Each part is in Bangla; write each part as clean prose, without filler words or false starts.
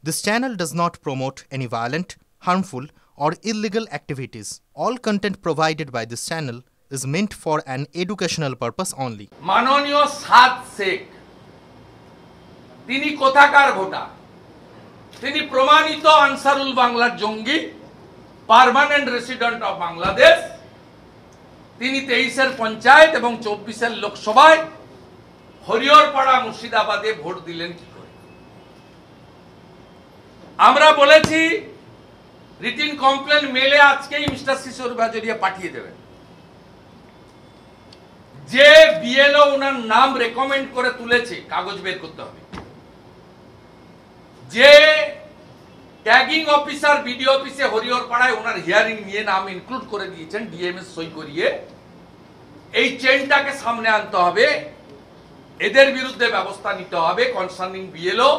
This channel does not promote any violent, harmful, or illegal activities. All content provided by this channel is meant for an educational purpose only. মাননীয় সাদ শেখ তিনি কোথাকার ভোটার? তিনি প্রমাণিত আনসারুল বাংলার জঙ্গি, পার্মানেন্ট রেসিডেন্ট অফ বাংলাদেশ। তিনি 23-এর পঞ্চায়েত এবং 24-এর লোকসভায় হরিহরপাড়া মুর্শিদাবাদে ভোট দিলেন কি করে? আমরা বলেছি রিটিন কমপ্লেন মেলে আজকেই মিস্টার শিশোর বাজরিয়া পাঠিয়ে দেবেন। যে বিএলও ওনার নাম রেকমেন্ড করে তুলেছে কাগজ বের করতে হবে। যে ট্যাগিং অফিসার বিডিও অফিসে হরিহরপাড়ায় ওনার হিয়ারিং নিয়ে নাম ইনক্লুড করে দিয়েছেন ডিএমএস সই করিয়ে, এই চেইনটাকে সামনে আনতে হবে। এদের বিরুদ্ধে ব্যবস্থা নিতে হবে। কনসার্নিং বিএলও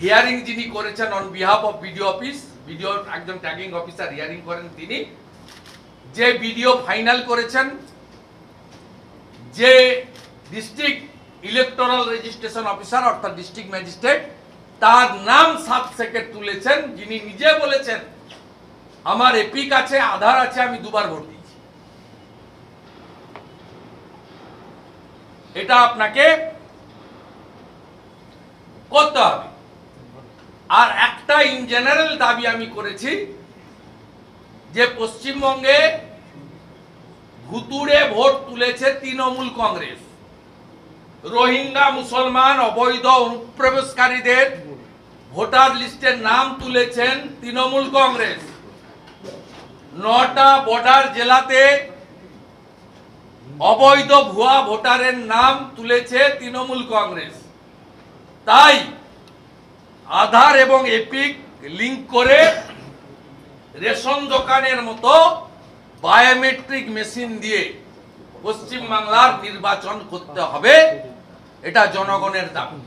হিয়ারিং যিনি করেছেন on behalf of BDO office, BDO একজন ট্যাগিং অফিসার হিয়ারিং করেন তিনি, যে বিডিও ফাইনাল করেছেন, যে ডিস্ট্রিক্ট ইলেকটোরাল রেজিস্ট্রেশন অফিসার অর্থাৎ ডিস্ট্রিক্ট ম্যাজিস্ট্রেট, তার নাম সাদ শেখের তুলেছেন, যিনি নিজে বলেছেন আমার এপিক আছে, আধার আছে, আমি দুবার ভোট দিয়েছি। এটা আপনাকে করতে হবে। আর একটা ইন জেনারেল দাবি আমি করেছি যে পশ্চিমবঙ্গে ভুতুড়ে ভোট তুলেছে তৃণমূল কংগ্রেস। রোহিঙ্গা মুসলমান অবৈধ অনুপ্রবেশকারীদের ভোটার লিস্টের নাম তুলেছেন তৃণমূল কংগ্রেস। 9টা বর্ডার জেলাতে অবৈধ ভুয়া ভোটারের নাম তুলেছে তৃণমূল কংগ্রেস। তাই আধার এবং এপিক লিংক করে রেশন দোকানের মতো বায়োমেট্রিক মেশিন দিয়ে পশ্চিম বাংলার নির্বাচন করতে হবে। এটা জনগণের দাবি।